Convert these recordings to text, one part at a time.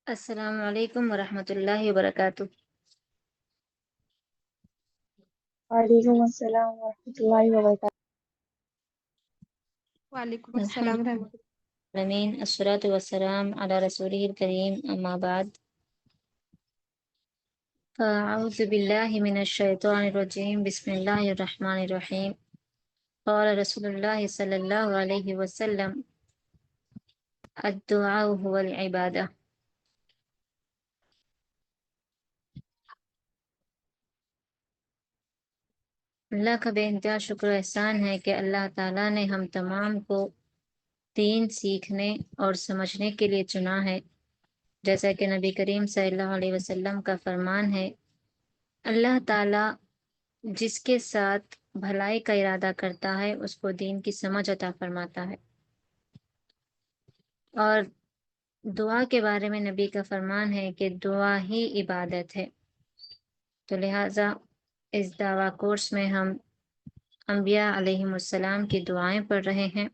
السلام علیکم ورحمۃ اللہ وبرکاتہ۔ وعلیکم السلام ورحمۃ اللہ وبرکاتہ۔ وعلیکم الحمد السلام رحمۃ اللہ۔ للہ الصلاۃ والسلام علی رسولہ الکریم، اما بعد فاعوذ باللہ من الشیطان الرجیم، بسم اللہ الرحمن الرحیم۔ قال رسول اللہ صلی اللہ علیہ وسلم الدعاء هو العبادہ۔ اللہ کا بے انتہا شکر و احسان ہے کہ اللہ تعالیٰ نے ہم تمام کو دین سیکھنے اور سمجھنے کے لیے چنا ہے، جیسا کہ نبی کریم صلی اللہ علیہ وسلم کا فرمان ہے، اللہ تعالیٰ جس کے ساتھ بھلائی کا ارادہ کرتا ہے اس کو دین کی سمجھ عطا فرماتا ہے۔ اور دعا کے بارے میں نبی کا فرمان ہے کہ دعا ہی عبادت ہے، تو لہٰذا اس دعویٰ کورس میں ہم انبیاء علیہم السلام کی دعائیں پڑھ رہے ہیں،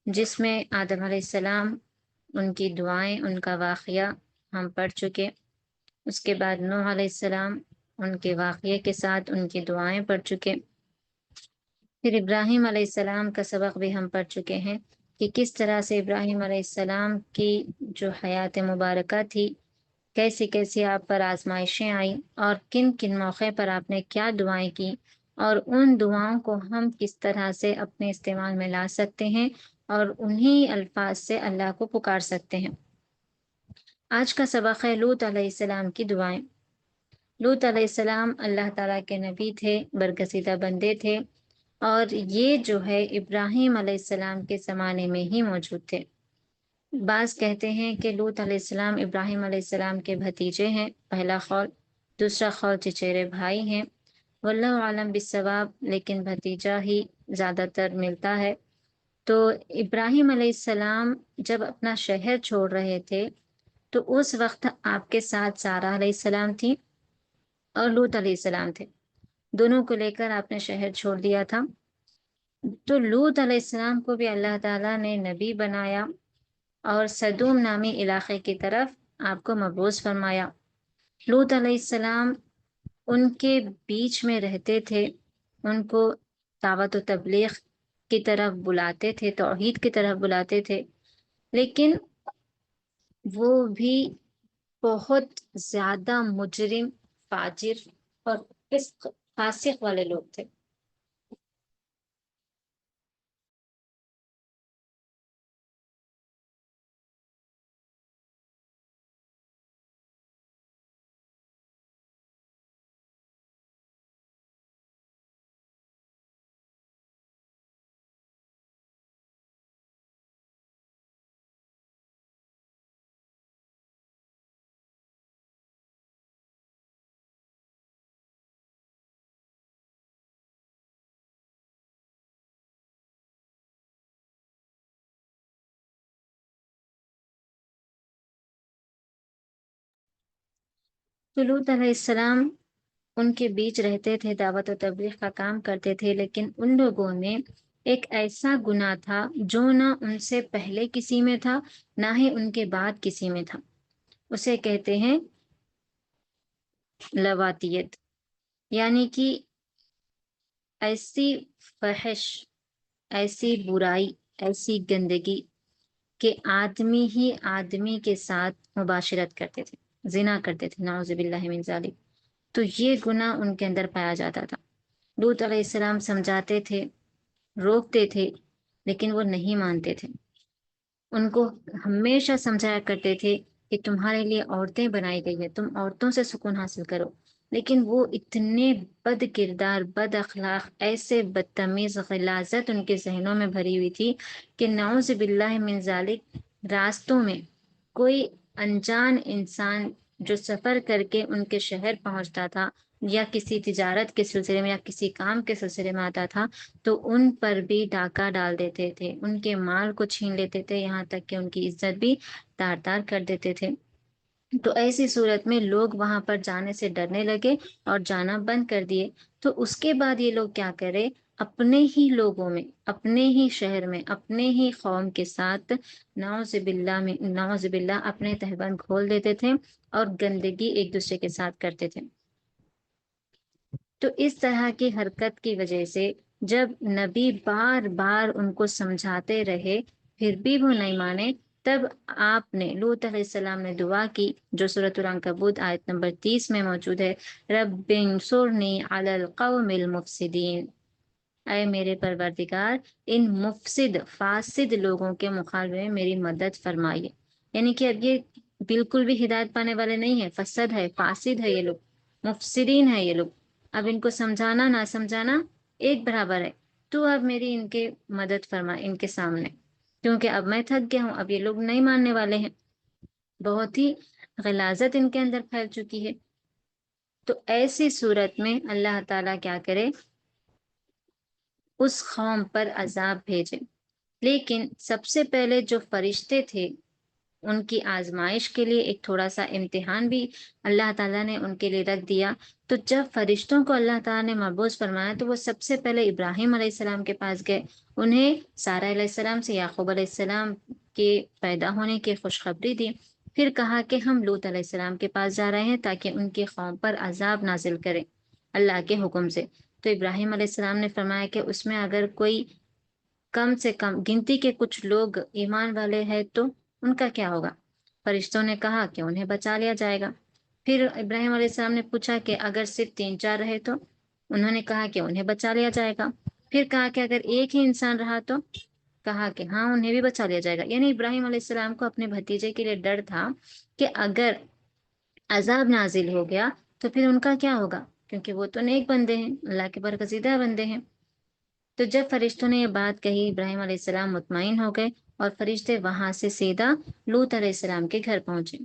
جس میں آدم علیہ السلام، ان کی دعائیں، ان کا واقعہ ہم پڑھ چکے۔ اس کے بعد نوح علیہ السلام، ان کے واقعے کے ساتھ ان کی دعائیں پڑھ چکے۔ پھر ابراہیم علیہ السلام کا سبق بھی ہم پڑھ چکے ہیں کہ کس طرح سے ابراہیم علیہ السلام کی جو حیات مبارکہ تھی، کیسی کیسی آپ پر آزمائشیں آئیں اور کن کن موقع پر آپ نے کیا دعائیں کی، اور ان دعاؤں کو ہم کس طرح سے اپنے استعمال میں لا سکتے ہیں اور انہی الفاظ سے اللہ کو پکار سکتے ہیں۔ آج کا سبق ہے لوط علیہ السلام کی دعائیں۔ لوط علیہ السلام اللہ تعالیٰ کے نبی تھے، برگزیدہ بندے تھے، اور یہ جو ہے ابراہیم علیہ السلام کے زمانے میں ہی موجود تھے۔ بعض کہتے ہیں کہ لوط علیہ السلام ابراہیم علیہ السلام کے بھتیجے ہیں، پہلا قول، دوسرا قول چچیرے بھائی ہیں، واللہ عالم بالصواب، لیکن بھتیجا ہی زیادہ تر ملتا ہے۔ تو ابراہیم علیہ السلام جب اپنا شہر چھوڑ رہے تھے تو اس وقت آپ کے ساتھ سارہ علیہ السلام تھی اور لوط علیہ السلام تھے، دونوں کو لے کر آپ نے شہر چھوڑ دیا تھا۔ تو لوط علیہ السلام کو بھی اللہ تعالیٰ نے نبی بنایا اور سدوم نامی علاقے کی طرف آپ کو مبعوث فرمایا۔ لوط علیہ السلام ان کے بیچ میں رہتے تھے، ان کو دعوت و تبلیغ کی طرف بلاتے تھے، توحید کی طرف بلاتے تھے، لیکن وہ بھی بہت زیادہ مجرم، فاجر اور فاسق والے لوگ تھے۔ تو لوط علیہ السلام ان کے بیچ رہتے تھے، دعوت و تبلیغ کا کام کرتے تھے، لیکن ان لوگوں میں ایک ایسا گناہ تھا جو نہ ان سے پہلے کسی میں تھا، نہ ہی ان کے بعد کسی میں تھا۔ اسے کہتے ہیں لواطیت، یعنی کہ ایسی فحش، ایسی برائی، ایسی گندگی کہ آدمی ہی آدمی کے ساتھ مباشرت کرتے تھے، زنا کرتے تھے، نعوذ باللہ من ذالک۔ تو یہ گناہ ان کے اندر پایا جاتا تھا۔ لوط علیہ السلام سمجھاتے تھے، روکتے تھے، لیکن وہ نہیں مانتے تھے۔ ان کو ہمیشہ سمجھایا کرتے تھے کہ تمہارے لیے عورتیں بنائی گئی ہیں، تم عورتوں سے سکون حاصل کرو، لیکن وہ اتنے بد کردار، بد اخلاق، ایسے بدتمیز، غلاظت ان کے ذہنوں میں بھری ہوئی تھی کہ نعوذ باللہ من ذالک راستوں میں کوئی انجان انسان جو سفر کر کے ان کے شہر پہنچتا تھا یا کسی تجارت کے سلسلے میں یا کسی کام کے سلسلے میں آتا تھا تو ان پر بھی ڈاکہ ڈال دیتے تھے، ان کے مال کو چھین لیتے تھے، یہاں تک کہ ان کی عزت بھی تار تار کر دیتے تھے۔ تو ایسی صورت میں لوگ وہاں پر جانے سے ڈرنے لگے اور جانا بند کر دیے۔ تو اس کے بعد یہ لوگ کیا کرے، اپنے ہی لوگوں میں، اپنے ہی شہر میں، اپنے ہی قوم کے ساتھ نعوذ باللہ اپنے تہبند کھول دیتے تھے اور گندگی ایک دوسرے کے ساتھ کرتے تھے۔ تو اس طرح کی حرکت کی وجہ سے جب نبی بار بار ان کو سمجھاتے رہے پھر بھی وہ نہیں مانے، تب آپ نے لوط علیہ السلام نے دعا کی، جو سورۃ العنکبوت آیت نمبر 30 میں موجود ہے، رب انصرنی علی القوم المفسدین، اے میرے پروردگار ان مفسد فاسد لوگوں کے مقابلے میں میری مدد فرمائیے۔ یعنی کہ اب یہ بالکل بھی ہدایت پانے والے نہیں ہیں، فسد ہے، فاسد ہے یہ لوگ، مفسدین ہے یہ لوگ، اب ان کو سمجھانا نہ سمجھانا ایک برابر ہے، تو اب میری ان کے مدد فرما ان کے سامنے، کیونکہ اب میں تھک گیا ہوں، اب یہ لوگ نہیں ماننے والے ہیں۔ بہت ہی غلاظت ان کے اندر پھیل چکی ہے۔ تو ایسی صورت میں اللہ تعالیٰ کیا کرے، اس قوم پر عذاب بھیجے۔ لیکن سب سے پہلے جو فرشتے تھے ان کی آزمائش کے لیے ایک تھوڑا سا امتحان بھی اللہ تعالیٰ نے ان کے لیے رکھ دیا۔ تو جب فرشتوں کو اللہ تعالیٰ نے مبعوث فرمایا تو وہ سب سے پہلے ابراہیم علیہ السلام کے پاس گئے، انہیں سارہ علیہ السلام سے یعقوب علیہ السلام کے پیدا ہونے کی خوشخبری دی، پھر کہا کہ ہم لوط علیہ السلام کے پاس جا رہے ہیں تاکہ ان کی قوم پر عذاب نازل کرے اللہ کے حکم سے۔ تو ابراہیم علیہ السلام نے فرمایا کہ اس میں اگر کوئی کم سے کم گنتی کے کچھ لوگ ایمان والے ہیں تو ان کا کیا ہوگا؟ فرشتوں نے کہا کہ انہیں بچا لیا جائے گا۔ پھر ابراہیم علیہ السلام نے پوچھا کہ اگر صرف 3-4 رہے تو؟ انہوں نے کہا کہ انہیں بچا لیا جائے گا۔ پھر کہا کہ اگر ایک ہی انسان رہا تو؟ کہا کہ ہاں انہیں بھی بچا لیا جائے گا۔ یعنی ابراہیم علیہ السلام کو اپنے بھتیجے کے لیے ڈر تھا کہ اگر عذاب نازل ہو گیا تو پھر ان کا کیا ہوگا، کیونکہ وہ تو نیک بندے ہیں، اللہ کے برگزیدہ بندے ہیں۔ تو جب فرشتوں نے یہ بات کہی ابراہیم علیہ السلام مطمئن ہو گئے اور فرشتے وہاں سے سیدھا لوط علیہ السلام کے گھر پہنچے۔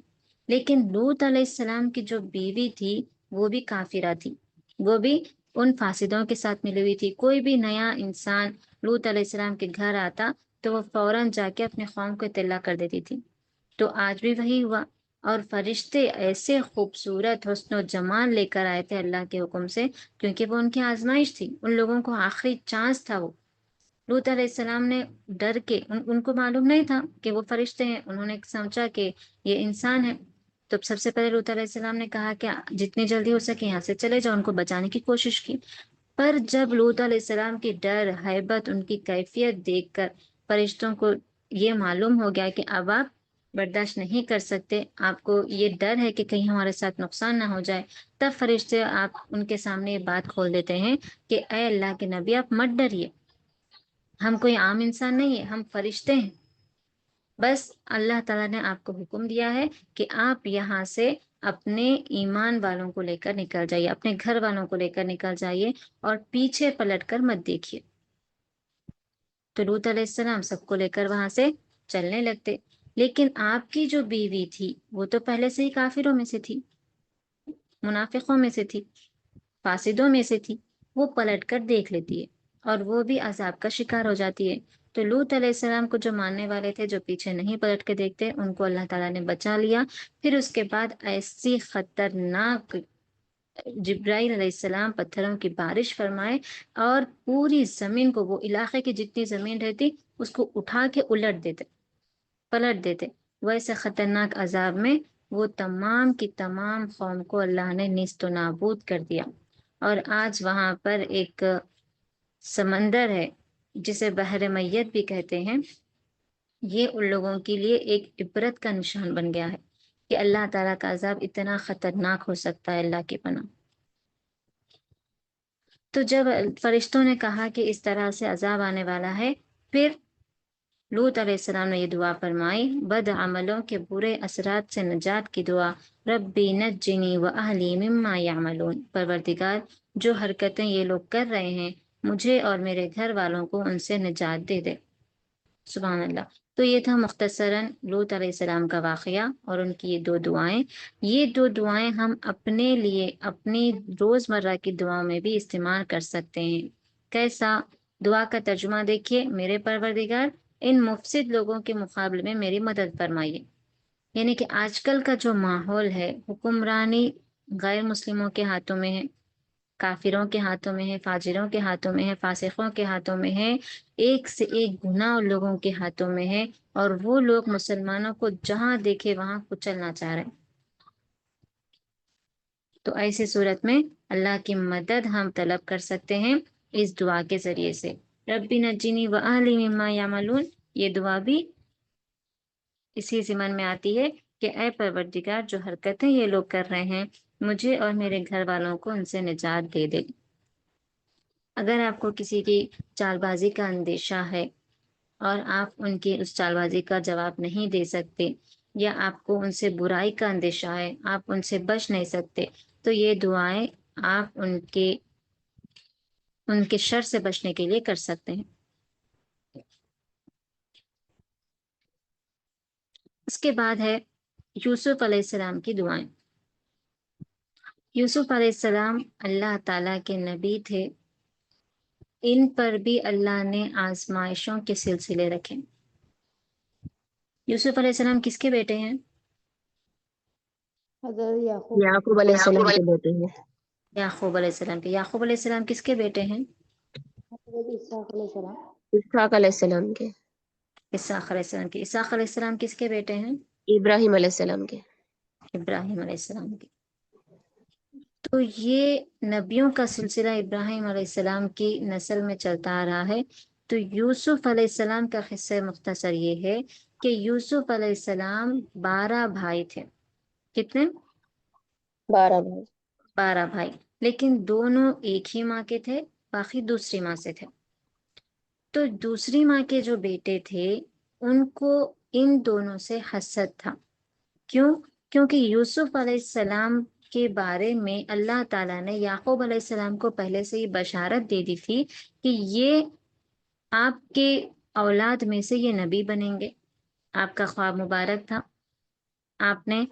لیکن لوط علیہ السلام کی جو بیوی تھی وہ بھی کافرہ تھی، وہ بھی ان فاسدوں کے ساتھ ملی ہوئی تھی۔ کوئی بھی نیا انسان لوط علیہ السلام کے گھر آتا تو وہ فوراً جا کے اپنے قوم کو اطلاع کر دیتی تھی۔ تو آج بھی وہی ہوا، اور فرشتے ایسے خوبصورت حسن و جمال لے کر آئے تھے اللہ کے حکم سے، کیونکہ وہ ان کی آزمائش تھی، ان لوگوں کو آخری چانس تھا۔ وہ لوط علیہ السلام نے ڈر کے ان کو معلوم نہیں تھا کہ وہ فرشتے ہیں، انہوں نے سمجھا کہ یہ انسان ہے۔ تو سب سے پہلے لوط علیہ السلام نے کہا کہ جتنی جلدی ہو سکے یہاں سے چلے جاؤ، ان کو بچانے کی کوشش کی۔ پر جب لوط علیہ السلام کی ڈر، ہیبت، ان کی کیفیت دیکھ کر فرشتوں کو یہ معلوم ہو گیا کہ اب آپ برداشت نہیں کر سکتے، آپ کو یہ ڈر ہے کہ کہیں ہمارے ساتھ نقصان نہ ہو جائے، تب فرشتے آپ ان کے سامنے یہ بات کھول دیتے ہیں کہ اے اللہ کے نبی آپ مت ڈریے، ہم کوئی عام انسان نہیں ہے، ہم فرشتے ہیں، بس اللہ تعالیٰ نے آپ کو حکم دیا ہے کہ آپ یہاں سے اپنے ایمان والوں کو لے کر نکل جائیے، اپنے گھر والوں کو لے کر نکل جائیے اور پیچھے پلٹ کر مت دیکھیے۔ تو لوط علیہ السلام سب کو لے کر وہاں سے چلنے لگتے، لیکن آپ کی جو بیوی تھی وہ تو پہلے سے ہی کافروں میں سے تھی، منافقوں میں سے تھی، فاسدوں میں سے تھی، وہ پلٹ کر دیکھ لیتی ہے اور وہ بھی عذاب کا شکار ہو جاتی ہے۔ تو لوط علیہ السلام کو جو ماننے والے تھے، جو پیچھے نہیں پلٹ کے دیکھتے، ان کو اللہ تعالیٰ نے بچا لیا۔ پھر اس کے بعد ایسی خطرناک جبرائیل علیہ السلام پتھروں کی بارش فرمائے اور پوری زمین کو، وہ علاقے کی جتنی زمین رہتی اس کو اٹھا کے الٹ دیتے، پلٹ دیتے۔ ویسے خطرناک عذاب میں وہ تمام کی تمام قوم کو اللہ نے نیست و نابود کر دیا۔ اور آج وہاں پر ایک سمندر ہے جسے بحر میت بھی کہتے ہیں، یہ ان لوگوں کے لیے ایک عبرت کا نشان بن گیا ہے کہ اللہ تعالیٰ کا عذاب اتنا خطرناک ہو سکتا ہے، اللہ کی پناہ۔ تو جب فرشتوں نے کہا کہ اس طرح سے عذاب آنے والا ہے، پھر لوط علیہ السلام نے یہ دعا فرمائی، بد عملوں کے برے اثرات سے نجات کی دعا، ربی نجنی و اہلی مما یعملون، پروردگار جو حرکتیں یہ لوگ کر رہے ہیں مجھے اور میرے گھر والوں کو ان سے نجات دے دے۔ سبحان اللہ۔ تو یہ تھا مختصراً لوط علیہ السلام کا واقعہ اور ان کی یہ دو دعائیں۔ یہ دو دعائیں ہم اپنے لیے اپنی روزمرہ کی دعاؤں میں بھی استعمال کر سکتے ہیں۔ کیسا؟ دعا کا ترجمہ دیکھیے، میرے پروردگار ان مفسد لوگوں کے مقابلے میں میری مدد فرمائیے۔ یعنی کہ آج کل کا جو ماحول ہے، حکمرانی غیر مسلموں کے ہاتھوں میں ہے، کافروں کے ہاتھوں میں ہے، فاجروں کے ہاتھوں میں ہے، فاسقوں کے ہاتھوں میں ہے، ایک سے ایک گناہ لوگوں کے ہاتھوں میں ہے، اور وہ لوگ مسلمانوں کو جہاں دیکھے وہاں کچلنا چاہ رہے ہیں۔ تو ایسی صورت میں اللہ کی مدد ہم طلب کر سکتے ہیں اس دعا کے ذریعے سے، ربی نجنی و اہلی مما یعملون۔ یہ دعا بھی اسی ضمن میں آتی ہے کہ اے پروردگار، جو حرکتیں یہ لوگ کر رہے ہیں مجھے اور میرے گھر والوں کو ان سے نجات دے دے۔ اگر آپ کو کسی کی چال بازی کا اندیشہ ہے اور آپ ان کی اس چال بازی کا جواب نہیں دے سکتے، یا آپ کو ان سے برائی کا اندیشہ ہے، آپ ان سے بچ نہیں سکتے، تو یہ دعائیں آپ ان کے شر سے بچنے کے لیے کر سکتے ہیں۔ اس کے بعد ہے یوسف علیہ السلام کی دعائیں۔ یوسف علیہ السلام اللہ تعالیٰ کے نبی تھے، ان پر بھی اللہ نے آزمائشوں کے سلسلے رکھے۔ یوسف علیہ السلام کس کے بیٹے ہیں؟ حضرت یعقوب یعقوب علیہ السلام کے بیٹے ہیں۔ یعقوب علیہ السلام کے۔ یعقوب علیہ السلام کس کے بیٹے ہیں؟ حضرت اسحاق علیہ السلام اسحاق علیہ السلام کے۔ اسحاق علیہ السلام کے۔ اسحاق علیہ السلام کس کے بیٹے ہیں؟ ابراہیم علیہ السلام کے۔ ابراہیم علیہ السلام کے۔ تو یہ نبیوں کا سلسلہ ابراہیم علیہ السلام کی نسل میں چلتا آ رہا ہے۔ تو یوسف علیہ السلام کا قصہ مختصر یہ ہے کہ یوسف علیہ السلام 12 بھائی تھے۔ کتنے؟ 12 بھائی۔ 12 بھائی، لیکن دونوں ایک ہی ماں کے تھے، باقی دوسری ماں سے تھے۔ تو دوسری ماں کے جو بیٹے تھے ان کو ان دونوں سے حسد تھا۔ کیوں؟ کیونکہ یوسف علیہ السلام کے بارے میں اللہ تعالیٰ نے یعقوب علیہ السلام کو پہلے سے ہی بشارت دے دی تھی کہ یہ آپ کے اولاد میں سے یہ نبی بنیں گے۔ آپ کا خواب مبارک تھا۔ آپ نے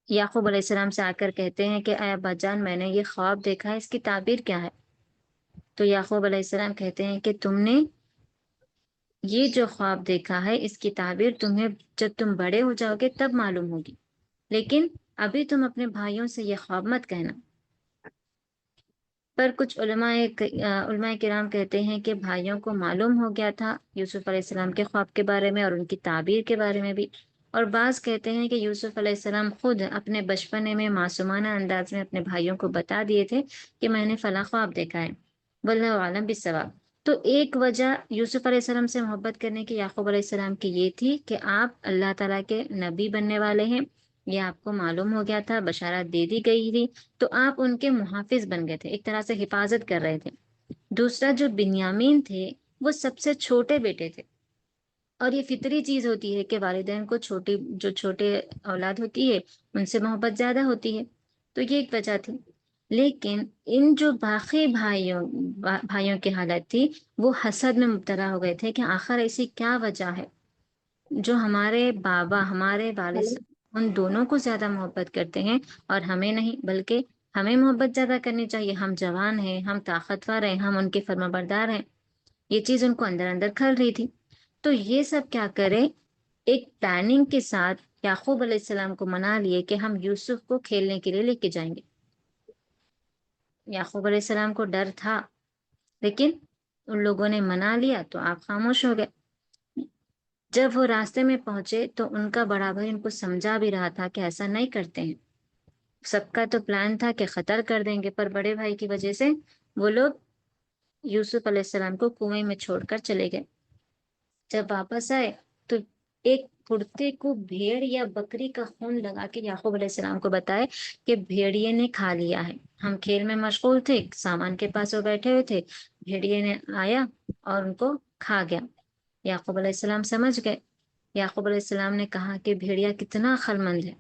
یعقوب علیہ السلام سے آ کر کہتے ہیں کہ اے ابا جان، میں نے یہ خواب دیکھا ہے، اس کی تعبیر کیا ہے؟ تو یعقوب علیہ السلام کہتے ہیں کہ تم نے یہ جو خواب دیکھا ہے اس کی تعبیر تمہیں جب تم بڑے ہو جاؤ گے تب معلوم ہوگی، لیکن ابھی تم اپنے بھائیوں سے یہ خواب مت کہنا۔ پر کچھ علماء کرام کہتے ہیں کہ بھائیوں کو معلوم ہو گیا تھا یوسف علیہ السلام کے خواب کے بارے میں اور ان کی تعبیر کے بارے میں بھی، اور بعض کہتے ہیں کہ یوسف علیہ السلام خود اپنے بچپنے میں معصومانہ انداز میں اپنے بھائیوں کو بتا دیے تھے کہ میں نے فلاں خواب دیکھا ہے، واللہ عالم بالصواب۔ تو ایک وجہ یوسف علیہ السلام سے محبت کرنے کی یعقوب علیہ السلام کی یہ تھی کہ آپ اللہ تعالیٰ کے نبی بننے والے ہیں، یہ آپ کو معلوم ہو گیا تھا، بشارت دے دی گئی تھی، تو آپ ان کے محافظ بن گئے تھے، ایک طرح سے حفاظت کر رہے تھے۔ دوسرا جو بنیامین تھے وہ سب سے چھوٹے بیٹے تھے، اور یہ فطری چیز ہوتی ہے کہ والدین کو جو چھوٹے اولاد ہوتی ہے ان سے محبت زیادہ ہوتی ہے، تو یہ ایک وجہ تھی۔ لیکن ان جو باقی بھائیوں کی حالت تھی وہ حسد میں مبتلا ہو گئے تھے کہ آخر ایسی کیا وجہ ہے جو ہمارے بابا، ہمارے والد صاحب ان دونوں کو زیادہ محبت کرتے ہیں اور ہمیں نہیں، بلکہ ہمیں محبت زیادہ کرنی چاہیے، ہم جوان ہیں، ہم طاقتور ہیں، ہم ان کے فرما بردار ہیں۔ یہ چیز ان کو اندر اندر کھل رہی تھی۔ تو یہ سب کیا کرے، ایک پلاننگ کے ساتھ یعقوب علیہ السلام کو منا لیے کہ ہم یوسف کو کھیلنے کے لیے لے کے جائیں گے۔ یعقوب علیہ السلام کو ڈر تھا، لیکن ان لوگوں نے منا لیا تو آپ خاموش ہو گئے۔ جب وہ راستے میں پہنچے تو ان کا بڑا بھائی ان کو سمجھا بھی رہا تھا کہ ایسا نہیں کرتے ہیں، سب کا تو پلان تھا کہ قتل کر دیں گے، پر بڑے بھائی کی وجہ سے وہ لوگ یوسف علیہ السلام کو کنویں میں چھوڑ کر چلے گئے۔ جب واپس آئے تو ایک کڑتے کو بھیڑ یا بکری کا خون لگا کے یعقوب علیہ السلام کو بتائے کہ بھیڑیے نے کھا لیا ہے، ہم کھیل میں مشغول تھے، سامان کے پاس وہ بیٹھے ہوئے تھے، بھیڑیے نے آیا اور ان کو کھا گیا۔ یعقوب علیہ السلام سمجھ گئے۔ یعقوب علیہ السلام نے کہا کہ بھیڑیا کتنا عقل مند ہے،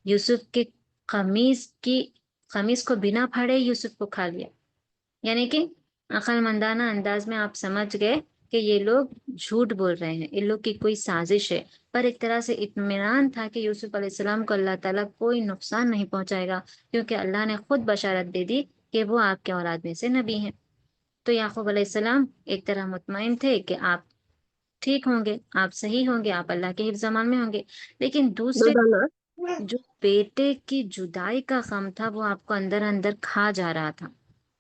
یوسف کے قمیص کو بنا پھاڑے یوسف کو کھا لیا، یعنی کہ عقل مندانہ انداز میں آپ سمجھ گئے کہ یہ لوگ جھوٹ بول رہے ہیں، ان لوگ کی کوئی سازش ہے، پر ایک طرح سے اطمینان تھا کہ یوسف علیہ السلام کو اللہ تعالیٰ کوئی نقصان نہیں پہنچائے گا، کیونکہ اللہ نے خود بشارت دے دی کہ وہ آپ کے اولاد میں سے نبی ہیں۔ تو یعقوب علیہ السلام ایک طرح مطمئن تھے کہ آپ ٹھیک ہوں گے، آپ صحیح ہوں گے، آپ اللہ کے حفظ امان میں ہوں گے۔ لیکن دوسرے روزانہ جو بیٹے کی جدائی کا غم تھا وہ آپ کو اندر اندر کھا جا رہا تھا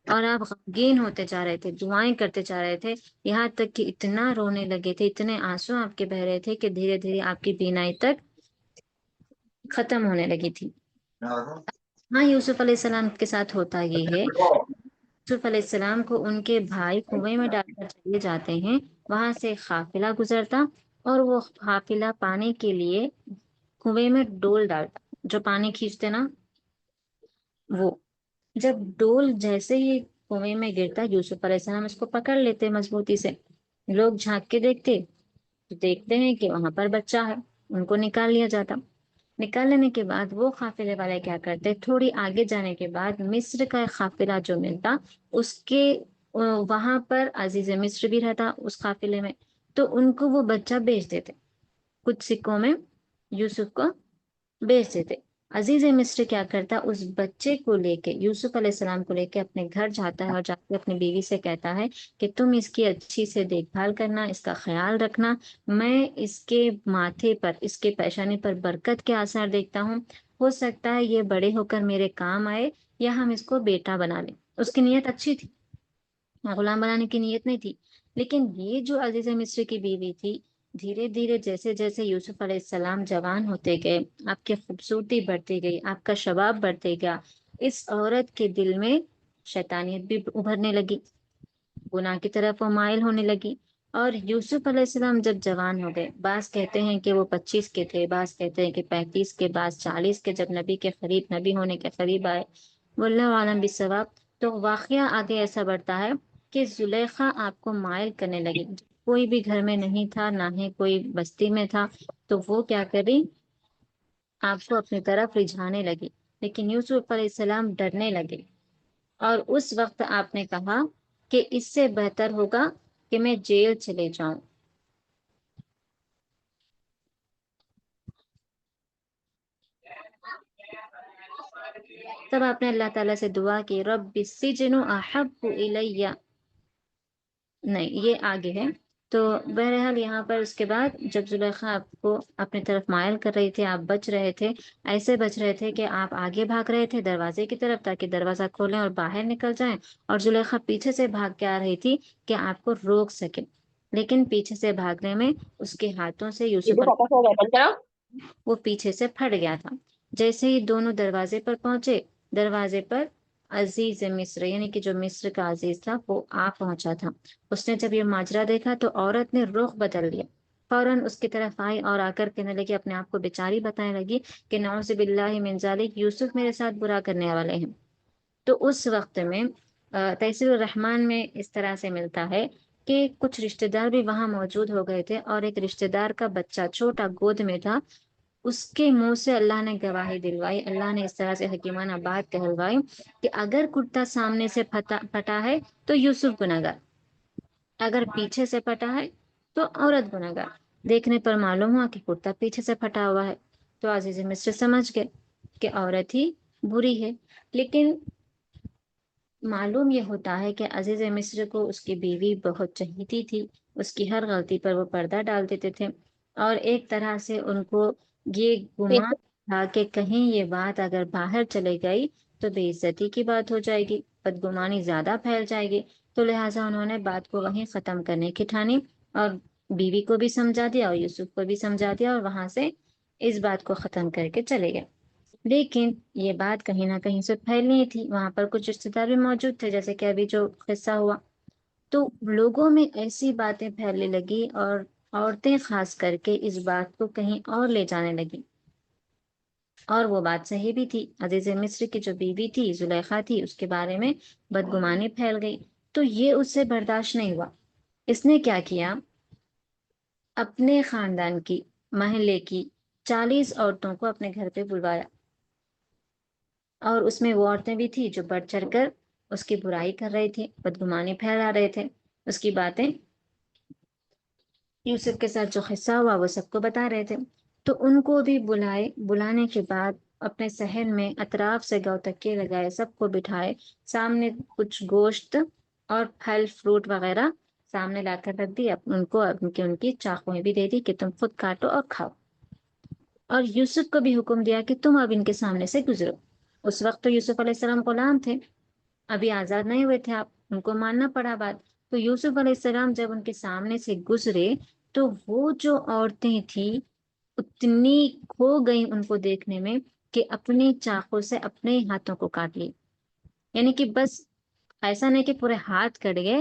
اور آپ غمگین ہوتے جا رہے تھے، دعائیں کرتے جا رہے تھے، یہاں تک کہ اتنا رونے لگے تھے، اتنے آنسو آپ کے بہ رہے تھے کہ دھیرے دھیرے آپ کی بینائی تک ختم ہونے لگی تھی۔ ہاں، یوسف علیہ السلام کے ساتھ ہوتا یہ ہے، یوسف علیہ السلام کو ان کے بھائی کنویں میں ڈال کر چلے جاتے ہیں، وہاں سے قافلہ گزرتا اور وہ قافلہ پانی کے لیے کنویں میں ڈول ڈالتا، جو پانی کھینچتے نا وہ، جب ڈول جیسے ہی کنویں میں گرتا یوسف علیہ السلام اس کو پکڑ لیتے مضبوطی سے، لوگ جھانک کے دیکھتے تو دیکھتے ہیں کہ وہاں پر بچہ ہے، ان کو نکال لیا جاتا۔ نکال لینے کے بعد وہ قافلے والے کیا کرتے، تھوڑی آگے جانے کے بعد مصر کا ایک قافلہ جو ملتا اس کے وہاں پر عزیز مصر بھی رہتا اس قافلے میں، تو ان کو وہ بچہ بیچ دیتے، کچھ سکوں میں یوسف کو بیچ دیتے۔ عزیز مصر کیا کرتا، اس بچے کو لے کے، یوسف علیہ السلام کو لے کے اپنے گھر جاتا ہے اور جا کے اپنی بیوی سے کہتا ہے کہ تم اس کی اچھی سے دیکھ بھال کرنا، اس کا خیال رکھنا، میں اس کے ماتھے پر، اس کے پیشانی پر برکت کے آثار دیکھتا ہوں، ہو سکتا ہے یہ بڑے ہو کر میرے کام آئے یا ہم اس کو بیٹا بنا لیں۔ اس کی نیت اچھی تھی، غلام بنانے کی نیت نہیں تھی، لیکن یہ جو عزیز مصر کی بیوی تھی، دھیرے دھیرے جیسے جیسے یوسف علیہ السلام جوان ہوتے گئے، آپ کی خوبصورتی بڑھتی گئی، آپ کا شباب بڑھتے گیا، اس عورت کے دل میں شیطانیت بھی ابھرنے لگی، گناہ کی طرف وہ مائل ہونے لگی۔ اور یوسف علیہ السلام جب جوان ہو گئے، بعض کہتے ہیں کہ وہ 25 کے تھے، بعض کہتے ہیں کہ 35 کے، بعض 40 کے، جب نبی کے قریب، نبی ہونے کے قریب آئے، واللہ عالم بالصواب، تو واقعہ آگے ایسا بڑھتا ہے کہ زلیخا آپ کو مائل کرنے لگی، کوئی بھی گھر میں نہیں تھا، نہ ہی کوئی بستی میں تھا، تو وہ کیا کری، آپ کو اپنی طرف رجھانے لگی، لیکن یوسف علیہ السلام ڈرنے لگے، اور اس وقت آپ نے کہا کہ اس سے بہتر ہوگا کہ میں جیل چلے جاؤں۔ تب آپ نے اللہ تعالیٰ سے دعا کی، رب السجن احب الیہ، نہیں یہ آگے ہے۔ تو بہرحال یہاں پر اس کے بعد جب زلیخا آپ کو اپنی طرف مائل کر رہی تھی، آپ بچ رہے تھے، ایسے بچ رہے تھے کہ آپ آگے بھاگ رہے تھے دروازے کی طرف تاکہ دروازہ کھولیں اور باہر نکل جائیں، اور زلیخا پیچھے سے بھاگ کے آ رہی تھی کہ آپ کو روک سکے، لیکن پیچھے سے بھاگنے میں اس کے ہاتھوں سے یوسف پاپا کو بند کرو۔ وہ پیچھے سے پھٹ گیا تھا۔ جیسے ہی دونوں دروازے پر پہنچے، دروازے پر عزیز مصر یعنی کہ جو مصر کا عزیز تھا وہ آ پہنچا تھا۔ اس نے جب یہ ماجرا دیکھا تو عورت نے رخ بدل دیا، فوراً اس کی طرف آئی اور آ کر کہنے لگی، اپنے آپ کو بیچاری بتانے لگی کہ نعوذ باللہ من ذالک، یوسف میرے ساتھ برا کرنے والے ہیں۔ تو اس وقت میں تیسیر الرحمن میں اس طرح سے ملتا ہے کہ کچھ رشتہ دار بھی وہاں موجود ہو گئے تھے، اور ایک رشتہ دار کا بچہ چھوٹا گود میں تھا، اس کے منہ سے اللہ نے گواہی دلوائی، اللہ نے اس طرح سے حکیمانہ بات کہلوائی کہ اگر کرتا سامنے سے پھٹا ہے تو یوسف گناہگار، اگر پیچھے سے پھٹا ہے تو عورت گناہگار۔ دیکھنے پر معلوم ہوا کہ کرتا پیچھے سے پھٹا ہوا ہے، تو عزیز مصر سمجھ گئے کہ عورت ہی بری ہے، لیکن معلوم یہ ہوتا ہے کہ عزیز مصر کو اس کی بیوی بہت چہیتی تھی، اس کی ہر غلطی پر وہ پردہ ڈال دیتے تھے، اور ایک طرح سے ان کو یہ گمان تھا کہ کہیں یہ بات اگر باہر چلے گئی تو بے عزتی کی بات ہو جائے گی، بدگمانی زیادہ پھیل جائے گی، تو لہٰذا انہوں نے بات کو وہیں ختم کرنے کی ٹھانی، اور بیوی کو بھی سمجھا دیا اور یوسف کو بھی سمجھا دیا، اور وہاں سے اس بات کو ختم کر کے چلے گئے۔ لیکن یہ بات کہیں نہ کہیں سے پھیلنی تھی، وہاں پر کچھ رشتے دار بھی موجود تھے، جیسے کہ ابھی جو قصہ ہوا، تو لوگوں میں ایسی باتیں پھیلنے لگی، اور عورتیں خاص کر کے اس بات کو کہیں اور لے جانے لگی، اور وہ بات صحیح بھی تھی، عزیز مصر کی جو بیوی تھی زلیخا تھی، اس کے بارے میں بدگمانی پھیل گئی، تو یہ اس سے برداشت نہیں ہوا، اس نے کیا کیا، اپنے خاندان کی، محلے کی 40 عورتوں کو اپنے گھر پہ بلوایا، اور اس میں وہ عورتیں بھی تھی جو بڑھ چڑھ کر اس کی برائی کر رہی تھی، بدگمانی پھیلا رہے تھے، اس کی باتیں، یوسف کے ساتھ جو قصہ ہوا وہ سب کو بتا رہے تھے، تو ان کو بھی بلائے، بلانے کے بعد اپنے صحن میں اطراف سے گو تکیے لگائے، سب کو بٹھائے، سامنے کچھ گوشت اور پھل فروٹ وغیرہ سامنے لا کر رکھ دی، ان کو ان کی چاقویں بھی دے دی کہ تم خود کاٹو اور کھاؤ۔ اور یوسف کو بھی حکم دیا کہ تم اب ان کے سامنے سے گزرو۔ اس وقت تو یوسف علیہ السلام غلام تھے، ابھی آزاد نہیں ہوئے تھے آپ، ان کو ماننا پڑا بات۔ تو یوسف علیہ السلام جب ان کے سامنے سے گزرے تو وہ جو عورتیں تھیں اتنی کھو گئی ان کو دیکھنے میں کہ اپنے چاقو سے اپنے ہاتھوں کو کاٹ لی، یعنی کہ بس ایسا نہیں کہ پورے ہاتھ کٹ گئے،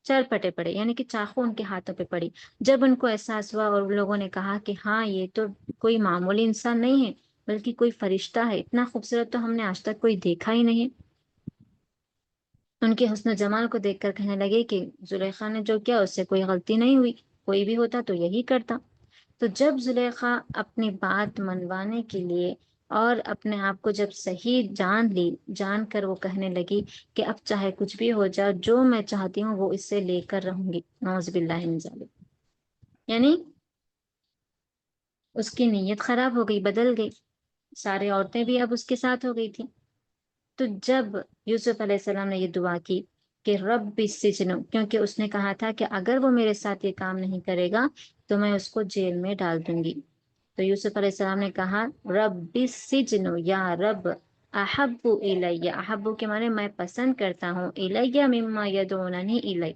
چر پٹے پڑے، یعنی کہ چاقو ان کے ہاتھوں پہ پڑی۔ جب ان کو احساس ہوا اور لوگوں نے کہا کہ ہاں یہ تو کوئی معمولی انسان نہیں ہے بلکہ کوئی فرشتہ ہے، اتنا خوبصورت تو ہم نے آج تک کوئی دیکھا ہی نہیں۔ ان کے حسن و جمال کو دیکھ کر کہنے لگے کہ زلیخا نے جو کیا اس سے کوئی غلطی نہیں ہوئی، کوئی بھی ہوتا تو یہی کرتا۔ تو جب زلیخا اپنی بات منوانے کے لیے اور اپنے آپ کو جب صحیح جان لی، جان کر وہ کہنے لگی کہ اب چاہے کچھ بھی ہو جائے، جو میں چاہتی ہوں وہ اس سے لے کر رہوں گی، نعوذ باللہ من ذالک، یعنی اس کی نیت خراب ہو گئی، بدل گئی، سارے عورتیں بھی اب اس کے ساتھ ہو گئی تھی۔ تو جب یوسف علیہ السلام نے یہ دعا کی کہ رب السجن، کیونکہ اس نے کہا تھا کہ اگر وہ میرے ساتھ یہ کام نہیں کرے گا تو میں اس کو جیل میں ڈال دوں گی، تو یوسف علیہ السلام نے کہا رب السجن، یا رب احب الی، احب کے معنی میں پسند کرتا ہوں، الی مما یدعوننی الی،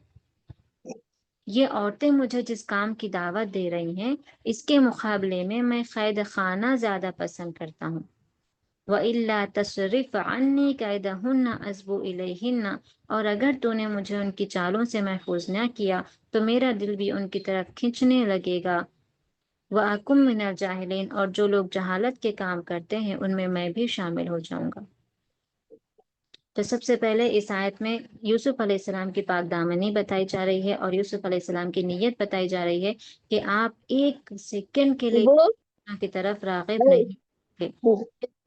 یہ عورتیں مجھے جس کام کی دعوت دے رہی ہیں اس کے مقابلے میں قید خانہ زیادہ پسند کرتا ہوں۔ وَإِلَّا تَصْرِفْ عَنِّي كَيْدَهُنَّ أَصْبُ إِلَيْهِنَّ، اور اگر تو نے مجھے ان کی چالوں سے محفوظ نہ کیا تو میرا دل بھی ان کی طرف کھنچنے لگے گا۔ وَأَكُن مِّنَ الْجَاهِلِينَ، اور جو لوگ جہالت کے کام کرتے ہیں ان میں بھی شامل ہو جاؤں گا۔ تو سب سے پہلے اس آیت میں یوسف علیہ السلام کی پاک دامنی بتائی جا رہی ہے اور یوسف علیہ السلام کی نیت بتائی جا رہی ہے کہ آپ ایک سیکنڈ کے لیے وہ اللہ کی طرف راغب نہیں تھے۔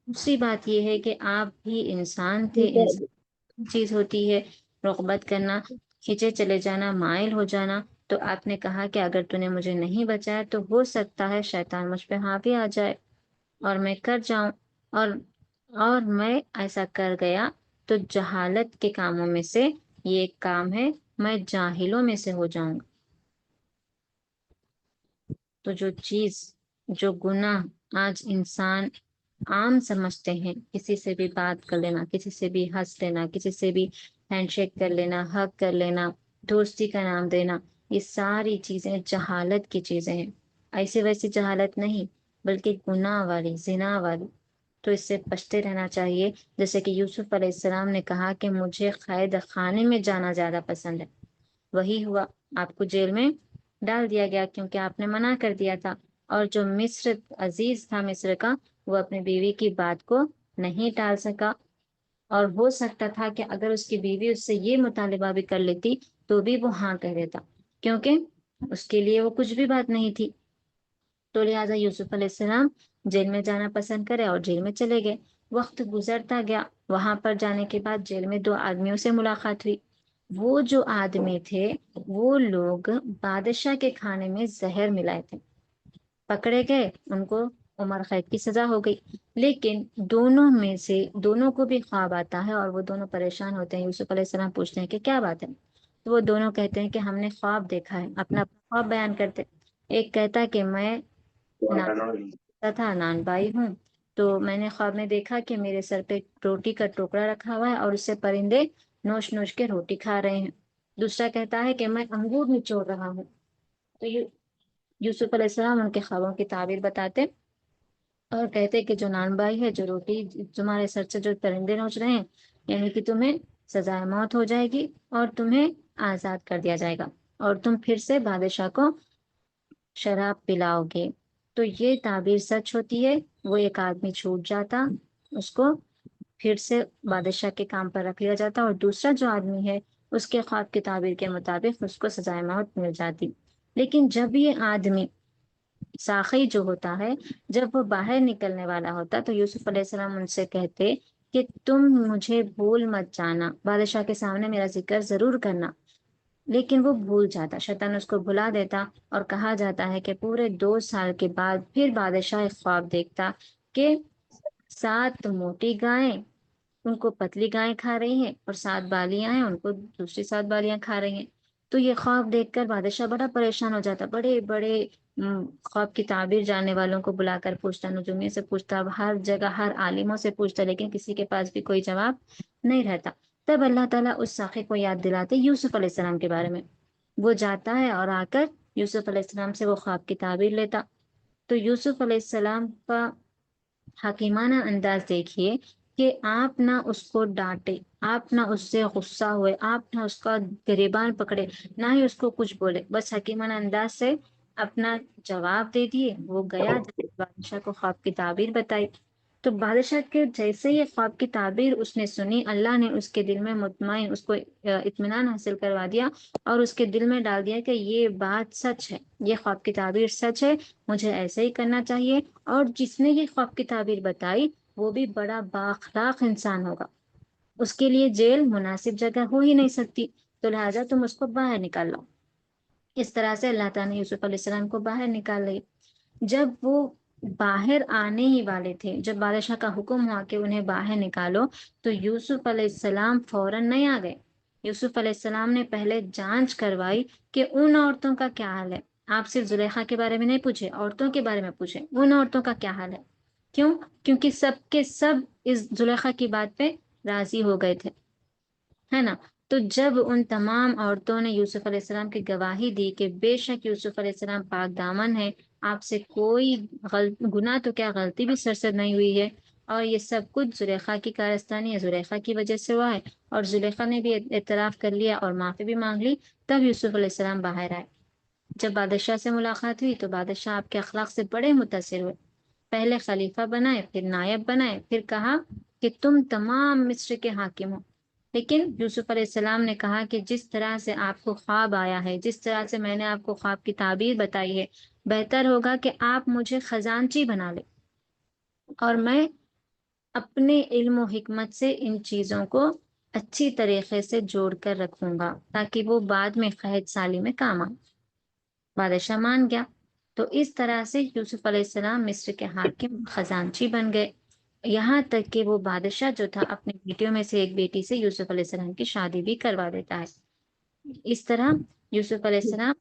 دوسری بات یہ ہے کہ آپ بھی انسان تھے، انسان چیز ہوتی ہے رغبت کرنا، کھینچے چلے جانا، مائل ہو جانا۔ تو آپ نے کہا کہ اگر تو نے مجھے نہیں بچایا تو ہو سکتا ہے شیطان مجھ پہ حاوی آ جائے اور میں کر جاؤں، اور میں ایسا کر گیا تو جہالت کے کاموں میں سے یہ ایک کام ہے، میں جاہلوں میں سے ہو جاؤں گا۔ تو جو گناہ آج انسان عام سمجھتے ہیں، کسی سے بھی بات کر لینا، کسی سے بھی ہنس لینا، کسی سے بھی ہینڈ شیک کر لینا، ہگ کر لینا، دوستی کا نام دینا، یہ ساری چیزیں جہالت کی چیزیں ہیں، ایسی ویسی جہالت نہیں بلکہ گناہ والی، زنا والی۔ تو اس سے بچتے رہنا چاہیے، جیسے کہ یوسف علیہ السلام نے کہا کہ مجھے قید خانے میں جانا زیادہ پسند ہے، وہی ہوا، آپ کو جیل میں ڈال دیا گیا کیونکہ آپ نے منع کر دیا تھا۔ اور جو مصر عزیز تھا مصر کا، وہ اپنی بیوی کی بات کو نہیں ٹال سکا، اور ہو سکتا تھا کہ اگر اس کی بیوی اس سے یہ مطالبہ بھی کر لیتی تو بھی وہ ہاں کہہ دیتا، کیونکہ اس کے لیے وہ کچھ بھی بات نہیں تھی۔ تو لہٰذا یوسف علیہ السلام جیل میں جانا پسند کرے اور جیل میں چلے گئے۔ وقت گزرتا گیا، وہاں پر جانے کے بعد جیل میں دو آدمیوں سے ملاقات ہوئی۔ وہ جو آدمی تھے وہ لوگ بادشاہ کے کھانے میں زہر ملائے تھے، پکڑے گئے، ان کو عمر قید کی سزا ہو گئی۔ لیکن دونوں کو بھی خواب آتا ہے اور وہ دونوں پریشان ہوتے ہیں۔ یوسف علیہ السلام پوچھتے ہیں کہ کیا بات ہے؟ تو وہ دونوں کہتے ہیں کہ ہم نے خواب دیکھا ہے، اپنا خواب بیان کرتے۔ ایک کہتا کہ میں نان بائی ہوں، تو میں نے خواب میں دیکھا کہ میرے سر پہ روٹی کا ٹوکرا رکھا ہوا ہے اور اس سے پرندے نوش نوش کے روٹی کھا رہے ہیں۔ دوسرا کہتا ہے کہ میں انگور نچوڑ رہا ہوں۔ تو یوسف علیہ السلام ان کے خوابوں کی تعبیر بتاتے اور کہتے کہ جو نان بائی ہے، جو روٹی تمہارے سر سے جو پرندے نوچ رہے ہیں، یعنی کہ تمہیں سزائے موت ہو جائے گی اور تمہیں آزاد کر دیا جائے گا اور تم پھر سے بادشاہ کو شراب پلاؤ گے۔ تو یہ تعبیر سچ ہوتی ہے، وہ ایک آدمی چھوٹ جاتا، اس کو پھر سے بادشاہ کے کام پر رکھ لیا جاتا، اور دوسرا جو آدمی ہے اس کے خواب کی تعبیر کے مطابق اس کو سزائے موت مل جاتی۔ لیکن جب یہ آدمی ساخی جو ہوتا ہے، جب وہ باہر نکلنے والا ہوتا تو یوسف علیہ السلام ان سے کہتے کہ تم مجھے بھول مت جانا، بادشاہ کے سامنے میرا ذکر ضرور کرنا۔ لیکن وہ بھول جاتا، شیطان اس کو بھلا دیتا، اور کہا جاتا ہے کہ پورے 2 سال کے بعد پھر بادشاہ ایک خواب دیکھتا کہ 7 موٹی گائیں ان کو پتلی گائیں کھا رہی ہیں اور 7 بالیاں ہیں ان کو دوسری 7 بالیاں کھا رہی ہیں۔ تو یہ خواب دیکھ کر بادشاہ بڑا پریشان ہو جاتا، بڑے بڑے خواب کی تعبیر جاننے والوں کو بلا کر پوچھتا، نجومی سے پوچھتا، ہر جگہ ہر عالموں سے پوچھتا، لیکن کسی کے پاس بھی کوئی جواب نہیں رہتا۔ تب اللہ تعالیٰ اس ساقی کو یاد دلاتے یوسف علیہ السلام کے بارے میں۔ وہ جاتا ہے اور آ کر یوسف علیہ السلام سے وہ خواب کی تعبیر لیتا۔ تو یوسف علیہ السلام کا حکیمانہ انداز دیکھیے کہ آپ نہ اس کو ڈانٹے، آپ نہ اس سے غصہ ہوئے، آپ نہ اس کا گریبان پکڑے، نہ ہی اس کو کچھ بولے، بس حکیمانہ انداز سے اپنا جواب دے دیے۔ وہ گیا بادشاہ کو خواب کی تعبیر بتائی، تو بادشاہ کے جیسے ہی خواب کی تعبیر اس نے سنی، اللہ نے اس کے دل میں مطمئن اس کو اطمینان حاصل کروا دیا اور اس کے دل میں ڈال دیا کہ یہ بات سچ ہے، یہ خواب کی تعبیر سچ ہے، مجھے ایسے ہی کرنا چاہیے۔ اور جس نے یہ خواب کی تعبیر بتائی وہ بھی بڑا بااخلاق انسان ہوگا، اس کے لیے جیل مناسب جگہ ہو ہی نہیں سکتی، تو لہٰذا تم اس کو باہر نکال لو۔ اس طرح سے اللہ تعالیٰ نے یوسف علیہ السلام کو باہر نکال لی۔ جب وہ باہر آنے ہی والے تھے، جب بادشاہ کا حکم ہوا کہ انہیں باہر نکالو، تو یوسف علیہ السلام فوراً نہیں آ گئے۔ یوسف علیہ السلام نے پہلے جانچ کروائی کہ ان عورتوں کا کیا حال ہے۔ آپ صرف زلیخا کے بارے میں نہیں پوچھے، عورتوں کے بارے میں پوچھے، ان عورتوں کا کیا حال ہے۔ کیوں؟ کیونکہ سب کے سب اس زلیخا کی بات پہ راضی ہو گئے تھے، ہے نا۔ تو جب ان تمام عورتوں نے یوسف علیہ السلام کی گواہی دی کہ بے شک یوسف علیہ السلام پاک دامن ہے، آپ سے کوئی گناہ تو کیا غلطی بھی سرزد نہیں ہوئی ہے، اور یہ سب کچھ زلیخا کی کارستانی ہے، زلیخا کی وجہ سے ہوا ہے، اور زلیخا نے بھی اعتراف کر لیا اور معافی بھی مانگ لی، تب یوسف علیہ السلام باہر آئے۔ جب بادشاہ سے ملاقات ہوئی تو بادشاہ آپ کے اخلاق سے بڑے متاثر ہوئے، پہلے خلیفہ بنائے، پھر نائب بنائے، پھر کہا کہ تم تمام مصر کے حاکم ہو۔ لیکن یوسف علیہ السلام نے کہا کہ جس طرح سے آپ کو خواب آیا ہے، جس طرح سے میں نے آپ کو خواب کی تعبیر بتائی ہے، بہتر ہوگا کہ آپ مجھے خزانچی بنا لیں، اور میں اپنے علم و حکمت سے ان چیزوں کو اچھی طریقے سے جوڑ کر رکھوں گا تاکہ وہ بعد میں قحط سالی میں کام آئے۔ بادشاہ مان گیا۔ تو اس طرح سے یوسف علیہ السلام مصر کے حاکم خزانچی بن گئے، یہاں تک کہ وہ بادشاہ جو تھا اپنی بیٹیوں میں سے ایک بیٹی سے یوسف علیہ السلام کی شادی بھی کروا دیتا ہے۔ اس طرح یوسف علیہ السلام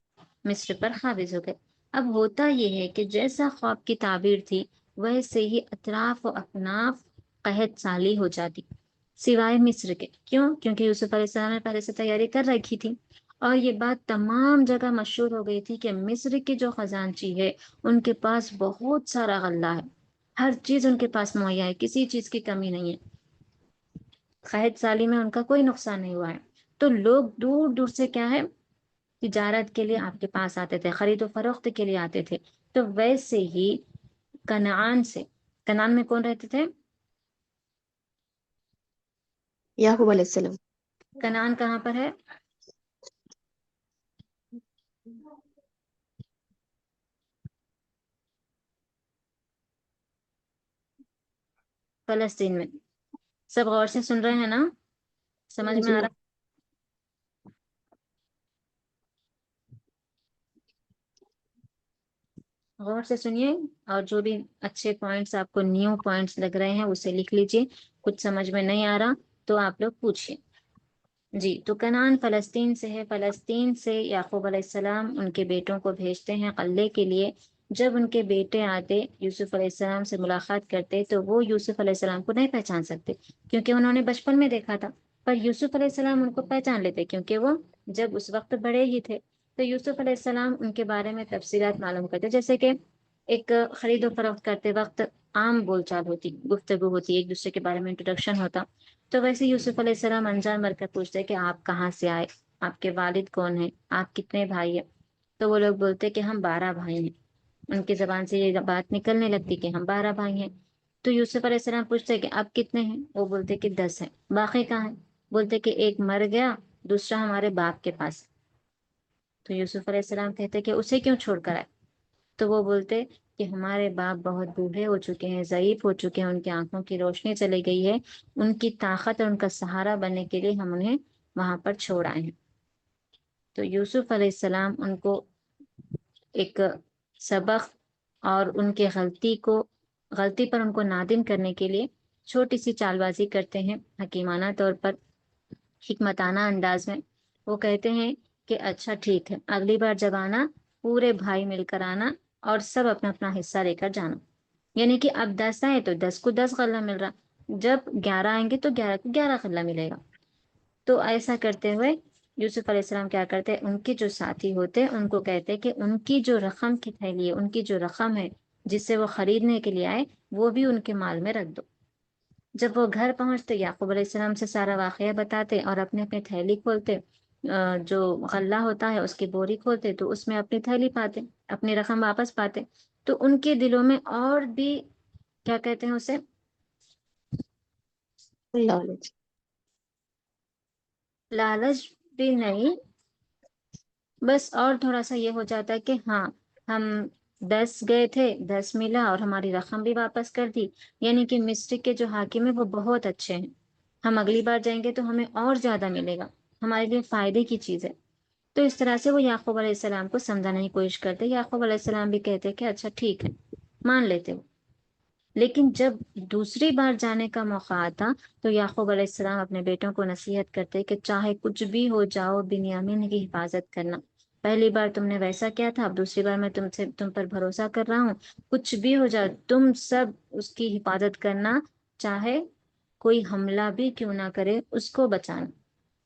مصر پر قابض ہو گئے۔ اب ہوتا یہ ہے کہ جیسا خواب کی تعبیر تھی ویسے ہی اطراف و اکناف قحط سالی ہو جاتی، سوائے مصر کے۔ کیوں؟ کیونکہ یوسف علیہ السلام نے پہلے سے تیاری کر رکھی تھی، اور یہ بات تمام جگہ مشہور ہو گئی تھی کہ مصر کی جو خزانچی ہے ان کے پاس بہت سارا غلہ ہے، ہر چیز ان کے پاس مہیا ہے، کسی چیز کی کمی نہیں ہے، قحط سالی میں ان کا کوئی نقصان نہیں ہوا ہے۔ تو لوگ دور دور سے کیا ہے، تجارت کے لیے آپ کے پاس آتے تھے، خرید و فروخت کے لیے آتے تھے۔ تو ویسے ہی کنعان سے، کنعان میں کون رہتے تھے؟ یعقوب علیہ السلام۔ کنعان کہاں پر ہے؟ فلسطین میں۔ سب غور سے سن رہے ہیں نا؟ سمجھ میں آ رہا؟ غور سے سنیے، اور جو بھی اچھے پوائنٹس آپ کو نیو پوائنٹس لگ رہے ہیں اسے لکھ لیجئے، کچھ سمجھ میں نہیں آ رہا تو آپ لوگ پوچھئے۔ جی، تو کنعان فلسطین سے ہے۔ فلسطین سے یعقوب علیہ السلام ان کے بیٹوں کو بھیجتے ہیں قلعے کے لیے۔ جب ان کے بیٹے آتے یوسف علیہ السلام سے ملاقات کرتے تو وہ یوسف علیہ السلام کو نہیں پہچان سکتے، کیونکہ انہوں نے بچپن میں دیکھا تھا، پر یوسف علیہ السلام ان کو پہچان لیتے کیونکہ وہ جب اس وقت بڑے ہی تھے۔ تو یوسف علیہ السلام ان کے بارے میں تفصیلات معلوم کرتے، جیسے کہ ایک خرید و فروخت کرتے وقت عام بول چال ہوتی، گفتگو ہوتی، ایک دوسرے کے بارے میں انٹروڈکشن ہوتا، تو ویسے یوسف علیہ السلام انجان مر کر پوچھتے کہ آپ کہاں سے آئے، آپ کے والد کون ہیں، آپ کتنے بھائی ہیں؟ تو وہ لوگ بولتے کہ ہم 12 بھائی ہیں، ان کی زبان سے یہ بات نکلنے لگتی کہ ہم 12 بھائی ہیں۔ تو یوسف علیہ السلام پوچھتے کہ آپ کتنے ہیں؟ وہ بولتے کہ 10 ہیں۔ باقی کہاں ہیں؟ بولتے کہ ایک مر گیا، دوسرا ہمارے باپ کے پاس۔ تو یوسف علیہ السلام کہتے کہ اسے کیوں چھوڑ کر آئے؟ تو وہ بولتے کہ ہمارے باپ بہت بوڑھے ہو چکے ہیں، ضعیف ہو چکے ہیں، ان کی آنکھوں کی روشنی چلی گئی ہے، ان کی طاقت اور ان کا سہارا بننے کے لیے ہم انہیں وہاں پر چھوڑ آئے ہیں۔ تو یوسف علیہ السلام ان کو ایک سبق اور ان کے غلطی پر ان کو نادم کرنے کے لیے چھوٹی سی چال بازی کرتے ہیں حکیمانہ طور پر، حکمتانہ انداز میں۔ وہ کہتے ہیں کہ اچھا ٹھیک ہے، اگلی بار جب آنا پورے بھائی مل کر آنا اور سب اپنا اپنا حصہ لے کر جانا. یعنی کہ اب 10 آئے تو 10 کو 10 غلہ مل رہا, جب 11 آئیں گے تو 11 کو 11 غلہ ملے گا. تو ایسا کرتے ہوئے یوسف علیہ السلام کیا کرتے, ان کے جو ساتھی ہوتے ان کو کہتے کہ ان کی جو رقم کی تھیلی ہے, ان کی جو رقم ہے جس سے وہ خریدنے کے لیے آئے, وہ بھی ان کے مال میں رکھ دو. جب وہ گھر پہنچتے یعقوب علیہ السلام سے سارا واقعہ بتاتے اور اپنے اپنے تھیلی کھولتے, جو غلہ ہوتا ہے اس کی بوری کھولتے تو اس میں اپنی تھیلی پاتے, اپنی رقم واپس پاتے. تو ان کے دلوں میں اور بھی کیا کہتے ہیں اسے, لالچ. لالچ بھی نہیں, بس اور تھوڑا سا یہ ہو جاتا ہے کہ ہاں ہم 10 گئے تھے, 10 ملا اور ہماری رقم بھی واپس کر دی. یعنی کہ مصر کے جو حاکم ہیں وہ بہت اچھے ہیں, ہم اگلی بار جائیں گے تو ہمیں اور زیادہ ملے گا, ہمارے لیے فائدے کی چیز ہے. تو اس طرح سے وہ یعقوب علیہ السلام کو سمجھانے کی کوشش کرتے. یعقوب علیہ السلام بھی کہتے کہ اچھا ٹھیک ہے, مان لیتے ہو. لیکن جب دوسری بار جانے کا موقع آتا تو یعقوب علیہ السلام اپنے بیٹوں کو نصیحت کرتے کہ چاہے کچھ بھی ہو جاؤ, بنیامین کی حفاظت کرنا. پہلی بار تم نے ویسا کیا تھا, اب دوسری بار میں تم پر بھروسہ کر رہا ہوں, کچھ بھی ہو جائے تم سب اس کی حفاظت کرنا, چاہے کوئی حملہ بھی کیوں نہ کرے اس کو بچانا.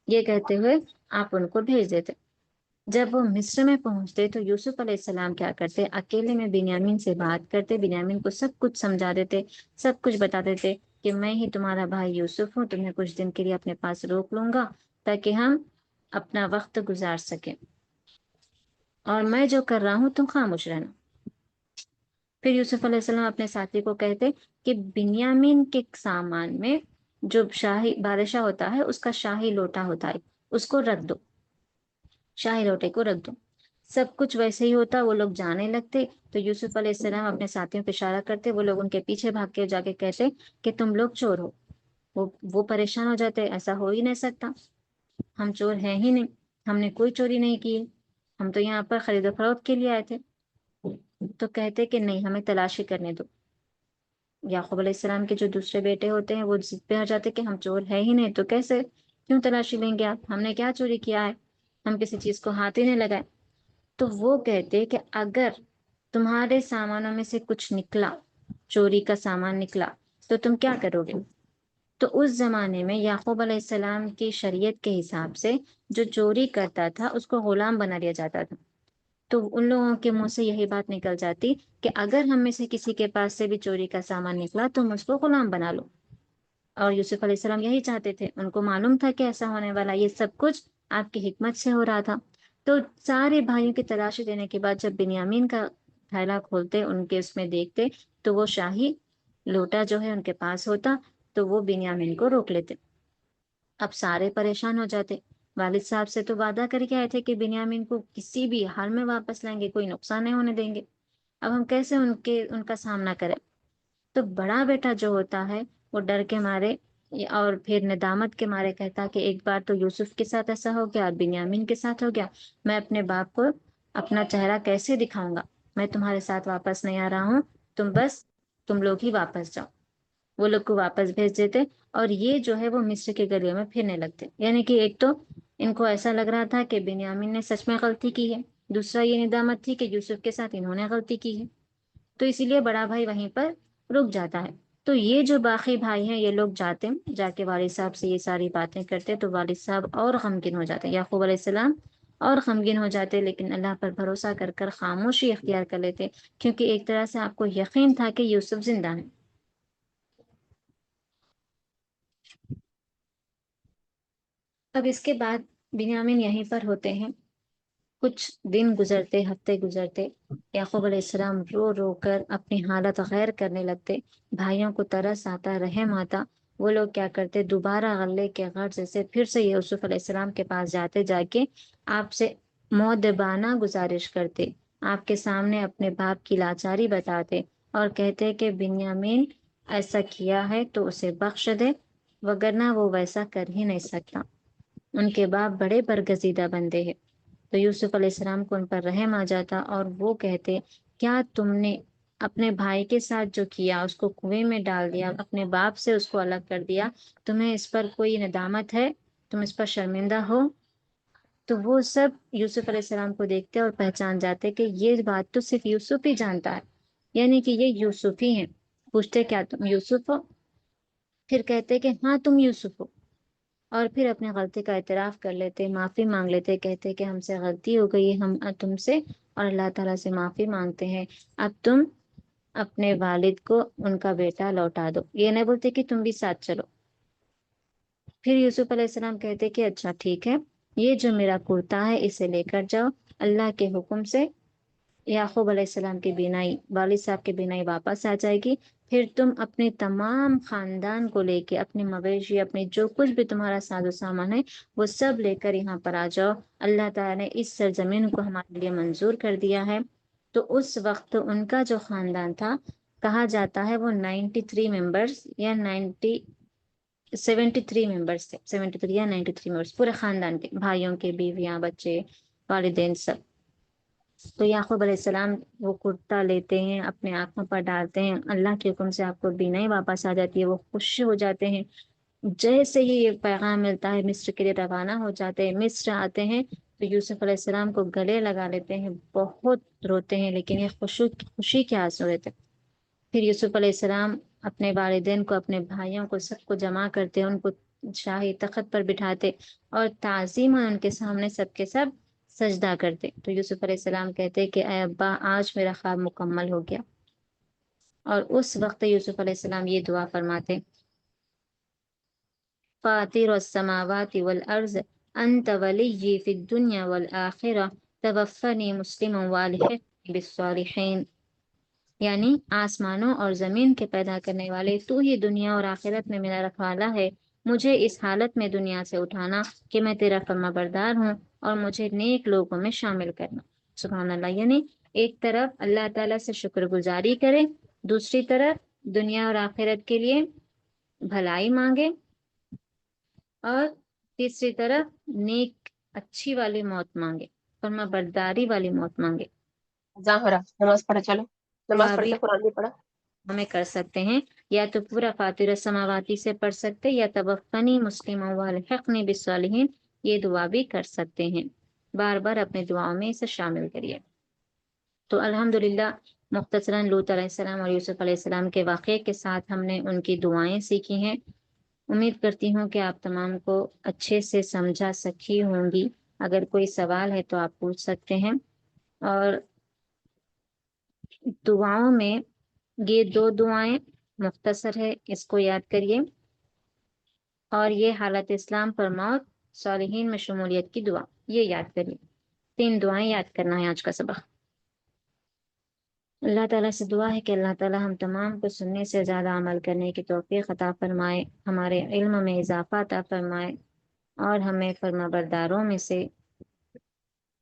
یہ کہتے ہوئے آپ ان کو بھیج دیتے. جب وہ مصر میں پہنچتے تو یوسف علیہ السلام کیا کرتے, اکیلے میں بنیامین سے بات کرتے, بنیامین کو سب کچھ سمجھا دیتے, سب کچھ بتا دیتے کہ میں ہی تمہارا بھائی یوسف ہوں, تمہیں کچھ دن کے لیے اپنے پاس روک لوں گا تاکہ ہم اپنا وقت گزار سکیں, اور میں جو کر رہا ہوں تم خاموش رہنا. پھر یوسف علیہ السلام اپنے ساتھی کو کہتے کہ بنیامین کے سامان میں جو شاہی بادشاہ ہوتا ہے اس کا شاہی لوٹا ہوتا ہے, اس کو رکھ دو, شاہی لوٹے کو رکھ دو. سب کچھ ویسے ہی ہوتا, وہ لوگ جانے لگتے تو یوسف علیہ السلام اپنے ساتھیوں پہ اشارہ کرتے, وہ لوگ ان کے پیچھے بھاگ کے جا کے کہتے کہ تم لوگ چور ہو. وہ پریشان ہو جاتے, ایسا ہو ہی نہیں سکتا, ہم چور ہیں ہی نہیں, ہم نے کوئی چوری نہیں کی, ہم تو یہاں پر خرید و فروخت کے لیے آئے تھے. تو کہتے کہ نہیں, ہمیں تلاشی کرنے دو. یعقوب علیہ السلام کے جو دوسرے بیٹے ہوتے ہیں وہ ضد پہ آ جاتے کہ ہم چور ہے ہی نہیں, تو کیسے کیوں تلاشی لیں گے آپ, ہم نے کیا چوری کیا ہے, ہم کسی چیز کو ہاتھ ہی نہیں لگائے. تو وہ کہتے کہ اگر تمہارے سامانوں میں سے کچھ نکلا, چوری کا سامان نکلا, تو تم کیا کرو گے. تو اس زمانے میں یعقوب علیہ السلام کی شریعت کے حساب سے جو چوری کرتا تھا اس کو غلام بنا دیا جاتا تھا. تو ان لوگوں کے منہ سے یہی بات نکل جاتی کہ اگر ہم میں سے کسی کے پاس سے بھی چوری کا سامان نکلا تو ہم اس کو غلام بنا لو. اور یوسف علیہ السلام یہی چاہتے تھے, ان کو معلوم تھا کہ ایسا ہونے والا, یہ سب کچھ آپ کی حکمت سے ہو رہا تھا. تو سارے بھائیوں کی تلاشی دینے کے بعد جب بنیامین کا تھیلا کھولتے, ان کے اس میں دیکھتے تو وہ شاہی لوٹا جو ہے ان کے پاس ہوتا, تو وہ بنیامین کو روک لیتے. اب سارے پریشان ہو جاتے, والد صاحب سے تو وعدہ کر کے آئے تھے کہ بنیامین کو کسی بھی حال میں واپس لائیں گے, کوئی نقصان نہیں ہونے دیں گے, اب ہم کیسے ان کا سامنا کریں. تو بڑا بیٹا جو ہوتا ہے وہ ڈر کے مارے اور پھر ندامت کے مارے کہتا کہ ایک بار تو یوسف کے ساتھ ایسا ہو گیا, بنیامین کے ساتھ ہو گیا, میں اپنے باپ کو اپنا چہرہ کیسے دکھاؤں گا, میں تمہارے ساتھ واپس نہیں آ رہا ہوں, تم لوگ ہی واپس جاؤ. وہ لوگ کو واپس بھیج دیتے اور یہ جو ہے وہ مصر کے گلیوں میں پھرنے لگتے. یعنی کہ ایک تو ان کو ایسا لگ رہا تھا کہ بنیامین نے سچ میں غلطی کی ہے, دوسرا یہ ندامت تھی کہ یوسف کے ساتھ انہوں نے غلطی کی ہے, تو اسی لیے بڑا بھائی وہیں پر رک جاتا ہے. تو یہ جو باقی بھائی ہیں یہ لوگ جاتے, جا کے والد صاحب سے یہ ساری باتیں کرتے, تو والد صاحب اور غمگین ہو جاتے, یعقوب علیہ السلام اور غمگین ہو جاتے, لیکن اللہ پر بھروسہ کر کر خاموشی اختیار کر لیتے, کیونکہ ایک طرح سے آپ کو یقین تھا کہ یوسف زندہ ہے. اب اس کے بعد بنیامین یہیں پر ہوتے ہیں. کچھ دن گزرتے, ہفتے گزرتے, یعقوب علیہ السلام رو رو کر اپنی حالت غیر کرنے لگتے, بھائیوں کو ترس آتا, رحم آتا. وہ لوگ کیا کرتے, دوبارہ غلے کے غرض سے پھر سے یوسف علیہ السلام کے پاس جاتے, جا کے آپ سے مؤدبانہ گزارش کرتے, آپ کے سامنے اپنے باپ کی لاچاری بتاتے اور کہتے کہ بنیامین ایسا کیا ہے تو اسے بخش دے, وگرنہ وہ ویسا کر ہی نہیں سکتا. ان کے باپ بڑے برگزیدہ بندے ہیں. تو یوسف علیہ السلام کو ان پر رحم آ جاتا اور وہ کہتے, کیا تم نے اپنے بھائی کے ساتھ جو کیا, اس کو کنویں میں ڈال دیا, اپنے باپ سے اس کو الگ کر دیا, تمہیں اس پر کوئی ندامت ہے, تم اس پر شرمندہ ہو. تو وہ سب یوسف علیہ السلام کو دیکھتے اور پہچان جاتے کہ یہ بات تو صرف یوسف ہی جانتا ہے، یعنی کہ یہ یوسف ہی ہیں۔ پوچھتے کیا تم یوسف ہو؟ پھر کہتے کہ ہاں تم یوسف ہو، اور پھر اپنے غلطی کا اعتراف کر لیتے، معافی مانگ لیتے، کہتے کہ ہم سے غلطی ہو گئی، ہم تم سے اور اللہ تعالیٰ سے معافی مانگتے ہیں، اب تم اپنے والد کو ان کا بیٹا لوٹا دو۔ یہ نہیں بولتے کہ تم بھی ساتھ چلو۔ پھر یوسف علیہ السلام کہتے کہ اچھا ٹھیک ہے، یہ جو میرا کرتا ہے اسے لے کر جاؤ، اللہ کے حکم سے یعقوب علیہ السلام کی بینائی، والد صاحب کی بینائی واپس آ جائے گی، پھر تم اپنے تمام خاندان کو لے کے، اپنے مویشی، اپنے جو کچھ بھی تمہارا ساز و سامان ہے وہ سب لے کر یہاں پر آ جاؤ، اللہ تعالیٰ نے اس سرزمین کو ہمارے لیے منظور کر دیا ہے۔ تو اس وقت ان کا جو خاندان تھا، کہا جاتا ہے وہ 93 ممبرز یا 73 ممبرس تھے، 73 یا 93 ممبرس، پورے خاندان کے، بھائیوں کے، بیویاں، بچے، والدین، سب۔ تو یعقوب علیہ السلام وہ کرتا لیتے ہیں، اپنے آنکھوں پر ڈالتے ہیں، اللہ کے حکم سے آپ کو بینائی واپس آ جاتی ہے، وہ خوش ہو جاتے ہیں۔ جیسے ہی یہ پیغام ملتا ہے مصر کے لیے روانہ ہو جاتے ہیں، مصر آتے ہیں تو یوسف علیہ السلام کو گلے لگا لیتے ہیں، بہت روتے ہیں، لیکن یہ خوشی کے آنسو رہتے ہیں۔ پھر یوسف علیہ السلام اپنے والدین کو، اپنے بھائیوں کو، سب کو جمع کرتے، ان کو شاہی تخت پر بٹھاتے اور تعظیم ان کے سامنے سب کے سب سجدہ کرتے۔ تو یوسف علیہ السلام کہتے کہ اے ابا، آج میرا خواب مکمل ہو گیا۔ اور اس وقت یوسف علیہ السلام یہ دعا فرماتے، فاطر السماوات والارض انت ولی فی الدنیا والآخرہ توفنی مسلما والحقنی بالصالحین، یعنی آسمانوں اور زمین کے پیدا کرنے والے تو ہی دنیا اور آخرت میں میرا رکھوالا ہے، مجھے اس حالت میں دنیا سے اٹھانا کہ میں تیرا فرما بردار ہوں، اور مجھے نیک لوگوں میں شامل کرنا۔ سبحان اللہ، یعنی ایک طرف اللہ تعالیٰ سے شکر گزاری کرے، دوسری طرف دنیا اور آخرت کے لیے بھلائی مانگے، اور تیسری طرف نیک اچھی والی موت مانگے، فرما برداری والی موت مانگے۔ اذان ہو رہا، نماز پڑھا، چلو نماز پڑھ بھی کے قرآن بھی پڑھا۔ ہمیں کر سکتے ہیں، یا تو پورا فاطر السماواتی سے پڑھ سکتے، یا توفنی مسلما والحقنی بالصالحین، یہ دعا بھی کر سکتے ہیں۔ بار بار اپنے دعاؤں میں اسے شامل کریے۔ تو الحمدللہ مختصراً لوط علیہ السلام اور یوسف علیہ السلام کے واقعے کے ساتھ ہم نے ان کی دعائیں سیکھی ہیں۔ امید کرتی ہوں کہ آپ تمام کو اچھے سے سمجھا سکی ہوں گی۔ اگر کوئی سوال ہے تو آپ پوچھ سکتے ہیں۔ اور دعاؤں میں یہ 2 دعائیں مختصر ہے، اس کو یاد کریے، اور یہ حالت اسلام پر موت، صالحین میں شمولیت کی دعا، یہ یاد کریے۔ 3 دعائیں یاد کرنا ہے آج کا سبق۔ اللہ تعالیٰ سے دعا ہے کہ اللہ تعالیٰ ہم تمام کو سننے سے زیادہ عمل کرنے کی توفیق عطا فرمائے، ہمارے علم میں اضافہ عطا فرمائے، اور ہمیں فرما برداروں میں سے،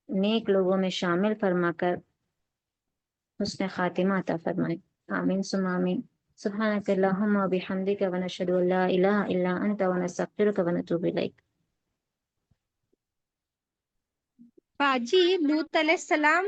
نیک لوگوں میں شامل فرما کر حسن خاتمہ عطا فرمائے۔ آمین ثم آمین۔ سبحانک اللہم و بحمدک و نشہد ان لا الہ الا انت و نستغفرک و نتوب الیک۔ باجی لوط علیہ السلام